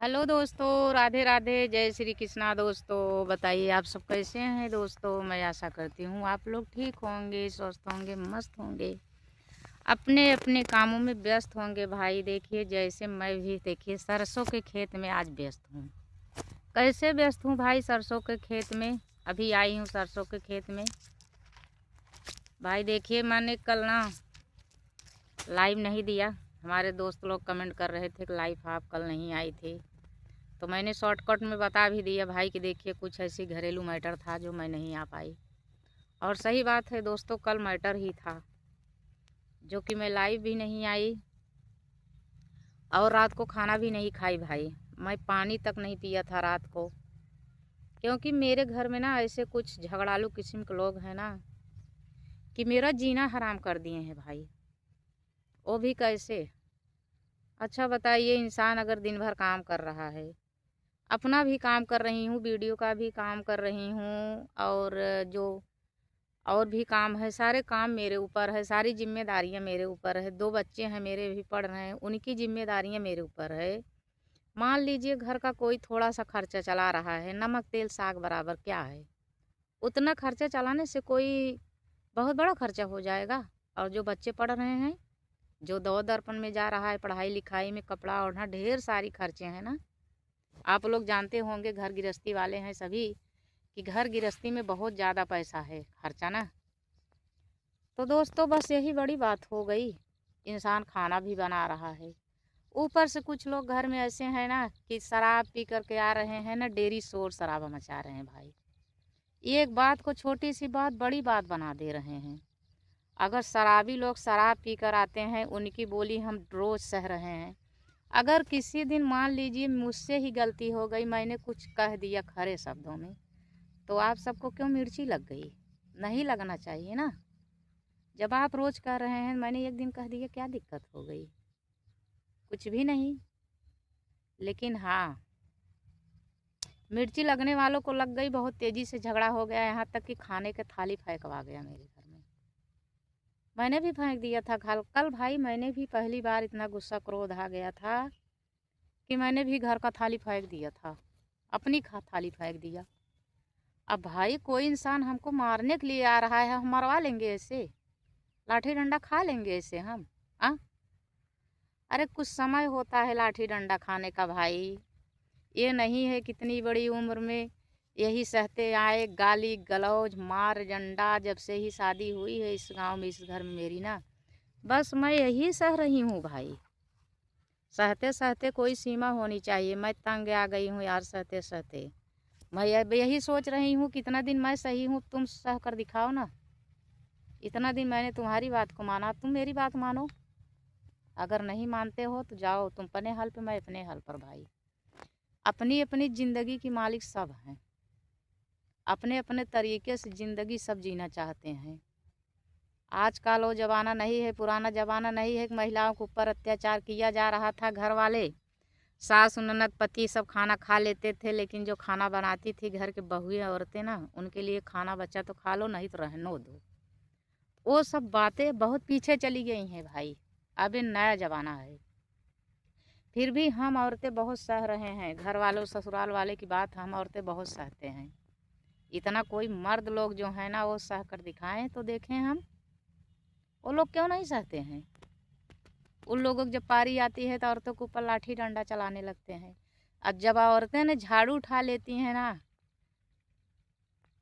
Hello दोस्तों, राधे राधे, जय श्री कृष्णा। दोस्तों बताइए आप सब कैसे हैं। दोस्तों मैं आशा करती हूँ आप लोग ठीक होंगे, स्वस्थ होंगे, मस्त होंगे, अपने अपने कामों में व्यस्त होंगे। भाई देखिए, जैसे मैं भी देखिए सरसों के खेत में आज व्यस्त हूँ। कैसे व्यस्त हूँ भाई? सरसों के खेत में अभी आई हूँ। सरसों के खेत में भाई देखिए, मैंने कल ना लाइव नहीं दिया। हमारे दोस्त लोग कमेंट कर रहे थे कि लाइव आप कल नहीं आई थी, तो मैंने शॉर्टकट में बता भी दिया भाई कि देखिए कुछ ऐसी घरेलू मैटर था जो मैं नहीं आ पाई। और सही बात है दोस्तों, कल मैटर ही था जो कि मैं लाइव भी नहीं आई और रात को खाना भी नहीं खाई भाई। मैं पानी तक नहीं पिया था रात को, क्योंकि मेरे घर में ना ऐसे कुछ झगड़ालू किस्म के लोग हैं ना कि मेरा जीना हराम कर दिए हैं भाई। वो भी कैसे? अच्छा बताइए, इंसान अगर दिन भर काम कर रहा है, अपना भी काम कर रही हूँ, वीडियो का भी काम कर रही हूँ, और जो और भी काम है, सारे काम मेरे ऊपर है, सारी जिम्मेदारियां मेरे ऊपर है। 2 बच्चे हैं मेरे, भी पढ़ रहे हैं, उनकी जिम्मेदारियां मेरे ऊपर है। मान लीजिए घर का कोई थोड़ा सा खर्चा चला रहा है, नमक तेल साग बराबर क्या है, उतना खर्चा चलाने से कोई बहुत बड़ा खर्चा हो जाएगा। और जो बच्चे पढ़ रहे हैं, जो दौड़ दर्पण में जा रहा है, पढ़ाई लिखाई में, कपड़ा ओढ़ना, ढेर सारी खर्चे हैं ना। आप लोग जानते होंगे, घर गृहस्थी वाले हैं सभी, कि घर गृहस्थी में बहुत ज़्यादा पैसा है खर्चा ना। तो दोस्तों बस यही बड़ी बात हो गई, इंसान खाना भी बना रहा है, ऊपर से कुछ लोग घर में ऐसे हैं ना कि शराब पी करके आ रहे हैं ना, डेरी शोर शराबा मचा रहे हैं भाई। एक बात को छोटी सी बात बड़ी बात बना दे रहे हैं। अगर शराबी लोग शराब पी कर आते हैं, उनकी बोली हम रोज़ सह रहे हैं। अगर किसी दिन मान लीजिए मुझसे ही गलती हो गई, मैंने कुछ कह दिया खरे शब्दों में, तो आप सबको क्यों मिर्ची लग गई? नहीं लगना चाहिए ना। जब आप रोज़ कह रहे हैं, मैंने एक दिन कह दिया, क्या दिक्कत हो गई? कुछ भी नहीं। लेकिन हाँ, मिर्ची लगने वालों को लग गई, बहुत तेज़ी से झगड़ा हो गया, यहाँ तक कि खाने के थाली फेंकवा गया मेरे घर में। मैंने भी फेंक दिया था कल कल भाई, मैंने भी पहली बार इतना गुस्सा क्रोध आ गया था कि मैंने भी घर का थाली फेंक दिया था, अपनी थाली फेंक दिया। अब भाई कोई इंसान हमको मारने के लिए आ रहा है, हम मरवा लेंगे ऐसे? लाठी डंडा खा लेंगे ऐसे हम? आ? अरे कुछ समय होता है लाठी डंडा खाने का भाई। ये नहीं है कितनी बड़ी उम्र में यही सहते आए, गाली गलौज मार डंडा, जब से ही शादी हुई है इस गांव में, इस घर में मेरी ना, बस मैं यही सह रही हूँ भाई। सहते सहते कोई सीमा होनी चाहिए। मैं तंग आ गई हूँ यार सहते सहते। मैं अब यही सोच रही हूँ कितना दिन मैं सही हूँ, तुम सह कर दिखाओ ना। इतना दिन मैंने तुम्हारी बात को माना, तुम मेरी बात मानो। अगर नहीं मानते हो तो जाओ तुम अपने हल पे, मैं अपने हल पर भाई। अपनी अपनी ज़िंदगी की मालिक सब हैं, अपने अपने तरीके से ज़िंदगी सब जीना चाहते हैं। आज का वो ज़माना नहीं है, पुराना ज़माना नहीं है कि महिलाओं के ऊपर अत्याचार किया जा रहा था। घर वाले सास ननद पति सब खाना खा लेते थे, लेकिन जो खाना बनाती थी घर के बहुएं औरतें ना, उनके लिए खाना बचा तो खा लो, नहीं तो रहने दो। वो सब बातें बहुत पीछे चली गई हैं भाई। अब ये नया ज़माना है। फिर भी हम औरतें बहुत सह रहे हैं, घर वालों ससुराल वाले की बात हम औरतें बहुत सहते हैं। इतना कोई मर्द लोग जो है ना वो सह कर दिखाएं तो देखें हम, वो लोग क्यों नहीं सहते हैं। उन लोगों की जब पारी आती है तो औरतों के ऊपर लाठी डंडा चलाने लगते हैं। अब जब औरतें ने झाड़ू उठा लेती हैं ना,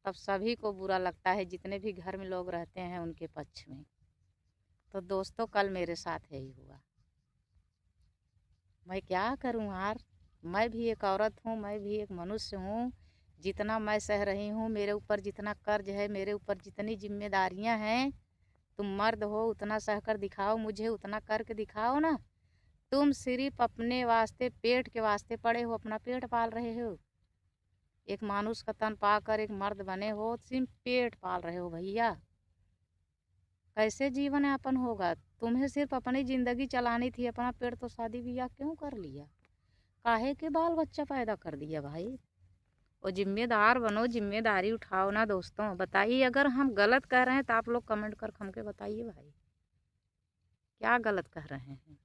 तब सभी को बुरा लगता है, जितने भी घर में लोग रहते हैं उनके पक्ष में। तो दोस्तों कल मेरे साथ यही हुआ। मैं क्या करूं यार, मैं भी एक औरत हूं, मैं भी एक मनुष्य हूं। जितना मैं सह रही हूं, मेरे ऊपर जितना कर्ज है, मेरे ऊपर जितनी जिम्मेदारियां हैं, तुम मर्द हो उतना सह कर दिखाओ, मुझे उतना करके दिखाओ ना। तुम सिर्फ अपने वास्ते, पेट के वास्ते पड़े हो, अपना पेट पाल रहे हो। एक मानुष का तन पाकर एक मर्द बने हो, सिर्फ पेट पाल रहे हो भैया। कैसे जीवन यापन होगा? तुम्हें सिर्फ अपनी जिंदगी चलानी थी, अपना पेट तो शादी ब्याह क्यों कर लिया? काहे के बाल बच्चा पैदा कर दिया भाई? और जिम्मेदार बनो, जिम्मेदारी उठाओ ना दोस्तों। बताइए, अगर हम गलत कह रहे हैं तो आप लोग कमेंट कर हमके बताइए भाई, क्या गलत कह रहे हैं।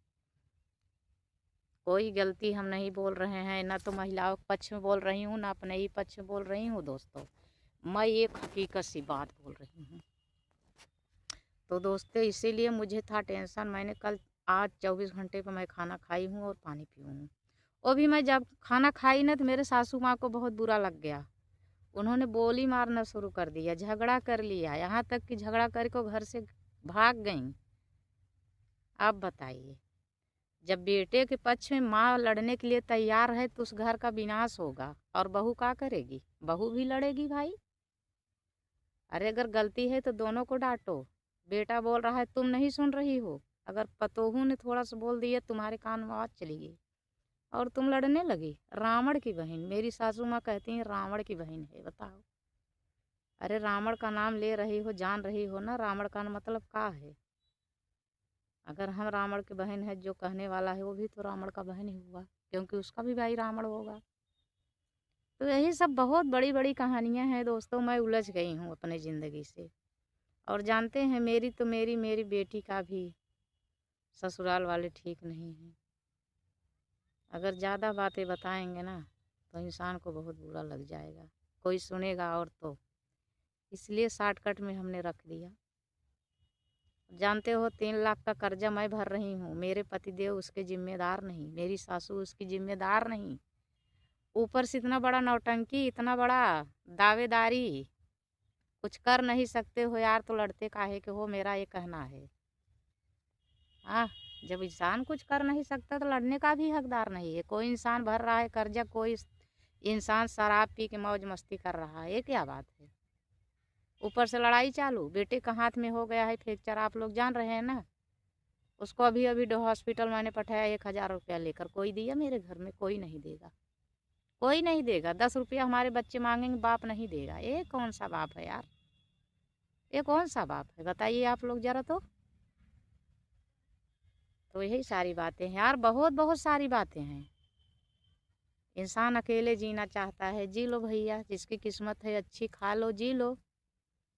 कोई गलती हम नहीं बोल रहे हैं, ना तो महिलाओं के पक्ष में बोल रही हूँ, ना अपने ही पक्ष में बोल रही हूँ दोस्तों। मैं एक हकीकत सी बात बोल रही हूँ। तो दोस्तों इसीलिए मुझे था टेंशन, मैंने कल आज 24 घंटे पर मैं खाना खाई हूँ और पानी पी हूँ। वो भी मैं जब खाना खाई ना तो मेरे सासू माँ को बहुत बुरा लग गया। उन्होंने बोली मारना शुरू कर दिया, झगड़ा कर लिया, यहाँ तक कि झगड़ा करके घर से भाग गई। आप बताइए, जब बेटे के पक्ष में माँ लड़ने के लिए तैयार है तो उस घर का विनाश होगा। और बहू क्या करेगी? बहू भी लड़ेगी भाई। अरे अगर गलती है तो दोनों को डांटो। बेटा बोल रहा है तुम नहीं सुन रही हो, अगर पतोहू ने थोड़ा सा बोल दिया तुम्हारे कान में आवाज चली गई और तुम लड़ने लगी। रावण की बहन, मेरी सासू माँ कहती हैं रावण की बहन है, बताओ। अरे रावण का नाम ले रही हो, जान रही हो ना रावण का मतलब क्या है। अगर हम रावण की बहन है, जो कहने वाला है वो भी तो रावण का बहन ही हुआ, क्योंकि उसका भी भाई रावण होगा। तो यही सब बहुत बड़ी बड़ी कहानियां हैं दोस्तों। मैं उलझ गई हूँ अपने ज़िंदगी से। और जानते हैं मेरी तो मेरी बेटी का भी ससुराल वाले ठीक नहीं हैं। अगर ज़्यादा बातें बताएंगे ना तो इंसान को बहुत बुरा लग जाएगा, कोई सुनेगा और तो इसलिए शॉर्टकट में हमने रख दिया। जानते हो 3 लाख का कर्जा मैं भर रही हूँ, मेरे पतिदेव उसके जिम्मेदार नहीं, मेरी सासू उसकी जिम्मेदार नहीं। ऊपर से इतना बड़ा नौटंकी, इतना बड़ा दावेदारी, कुछ कर नहीं सकते हो यार तो लड़ते काहे के हो, मेरा ये कहना है। हाँ, जब इंसान कुछ कर नहीं सकता तो लड़ने का भी हकदार नहीं है। कोई इंसान भर रहा है कर्जा, कोई इंसान शराब पी के मौज मस्ती कर रहा है, ये क्या बात है। ऊपर से लड़ाई चालू, बेटे का हाथ में हो गया है फ्रैक्चर, आप लोग जान रहे हैं ना। उसको अभी अभी हॉस्पिटल मैंने पठाया 1000 रुपया लेकर। कोई दिया मेरे घर में? कोई नहीं देगा, कोई नहीं देगा। 10 रुपया हमारे बच्चे मांगेंगे, बाप नहीं देगा। ये कौन सा बाप है यार, ये कौन सा बाप है बताइए आप लोग जरा। तो यही सारी बातें हैं यार, बहुत बहुत सारी बातें हैं। इंसान अकेले जीना चाहता है, जी लो भैया, जिसकी किस्मत है अच्छी खा लो जी लो।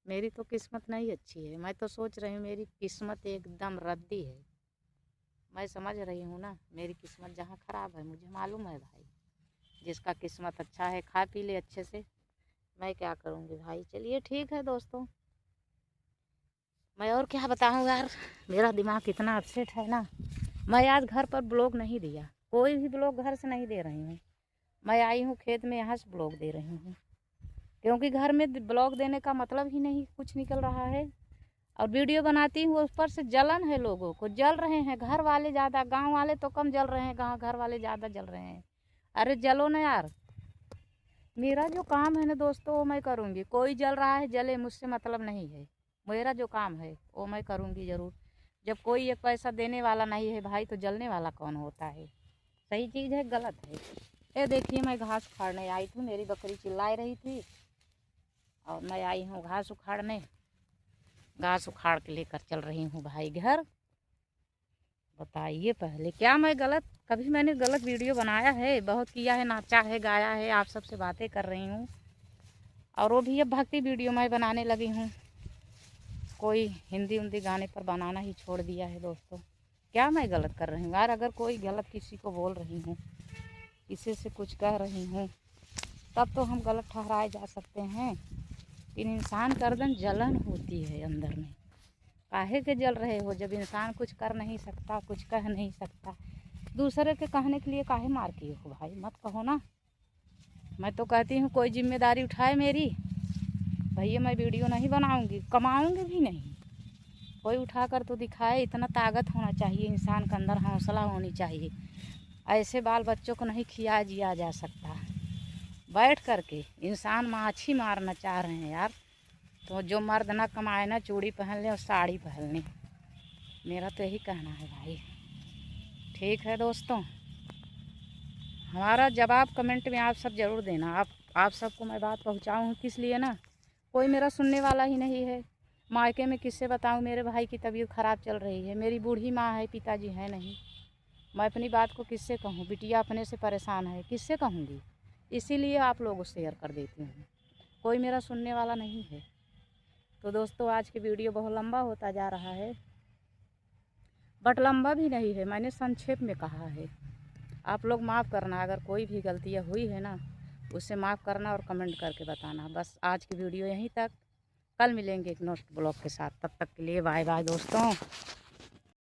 मेरी तो किस्मत नहीं अच्छी है, मैं तो सोच रही हूँ मेरी किस्मत एकदम रद्दी है। मैं समझ रही हूँ ना मेरी किस्मत जहाँ ख़राब है, मुझे मालूम है भाई। जिसका किस्मत अच्छा है खा पी ले अच्छे से, मैं क्या करूँगी भाई। चलिए ठीक है दोस्तों, मैं और क्या बताऊँ यार, मेरा दिमाग इतना अपसेट है ना। मैं आज घर पर ब्लॉग नहीं दिया, कोई भी ब्लॉग घर से नहीं दे रही हूँ। मैं आई हूँ खेत में, यहाँ से ब्लॉग दे रही हूँ, क्योंकि घर में ब्लॉग देने का मतलब ही नहीं कुछ निकल रहा है। और वीडियो बनाती हूँ, उस पर से जलन है, लोगों को जल रहे हैं। घर वाले ज़्यादा, गांव वाले तो कम जल रहे हैं, गांव घर वाले ज़्यादा जल रहे हैं। अरे जलो ना यार, मेरा जो काम है ना दोस्तों वो मैं करूँगी। कोई जल रहा है जले, मुझसे मतलब नहीं है। मेरा जो काम है वो मैं करूँगी ज़रूर। जब कोई एक पैसा देने वाला नहीं है भाई तो जलने वाला कौन होता है। सही चीज़ है गलत है। ये देखिए मैं घास उखाड़ने आई थी, मेरी बकरी चिल्ला रही थी और मैं आई हूँ घास उखाड़ने। घास उखाड़ के लेकर चल रही हूँ भाई घर। बताइए पहले क्या मैं गलत, कभी मैंने गलत वीडियो बनाया है? बहुत किया है, नाचा है, गाया है, आप सबसे बातें कर रही हूँ। और वो भी अब भक्ति वीडियो मैं बनाने लगी हूँ। कोई हिंदी उंदी गाने पर बनाना ही छोड़ दिया है दोस्तों। क्या मैं गलत कर रही हूँ यार? अगर कोई गलत किसी को बोल रही हूँ, किसी से कुछ कह रही हूँ, तब तो हम गलत ठहराए जा सकते हैं। लेकिन इंसान के अंदर जलन होती है अंदर में। काहे के जल रहे हो? जब इंसान कुछ कर नहीं सकता, कुछ कह नहीं सकता, दूसरे के कहने के लिए काहे मार किए हो भाई? मत कहो ना। मैं तो कहती हूँ कोई जिम्मेदारी उठाए मेरी। भैया मैं वीडियो नहीं बनाऊँगी, कमाऊँगी भी नहीं। कोई उठा कर तो दिखाए, इतना ताकत होना चाहिए इंसान के अंदर, हौसला होनी चाहिए। ऐसे बाल बच्चों को नहीं खिया जिया जा सकता। बैठ कर के इंसान माछी मारना चाह रहे हैं यार। तो जो मर्द ना कमाए ना चूड़ी पहन ले और साड़ी पहन ले, मेरा तो यही कहना है भाई। ठीक है दोस्तों, हमारा जवाब कमेंट में आप सब ज़रूर देना। आप सबको मैं बात पहुंचाऊं किस लिए ना, कोई मेरा सुनने वाला ही नहीं है। मायके में किससे बताऊं मेरे भाई की तबीयत ख़राब चल रही है, मेरी बूढ़ी माँ है, पिताजी है नहीं। मैं अपनी बात को किससे कहूँ? बिटिया अपने से परेशान है, किससे कहूँगी? इसीलिए आप लोगों को शेयर कर देती हूँ, कोई मेरा सुनने वाला नहीं है। तो दोस्तों आज की वीडियो बहुत लंबा होता जा रहा है, बट लंबा भी नहीं है, मैंने संक्षेप में कहा है। आप लोग माफ़ करना, अगर कोई भी गलतियाँ हुई है ना उसे माफ़ करना और कमेंट करके बताना। बस आज की वीडियो यहीं तक, कल मिलेंगे एक नेक्स्ट ब्लॉग के साथ। तब तक के लिए बाय बाय दोस्तों।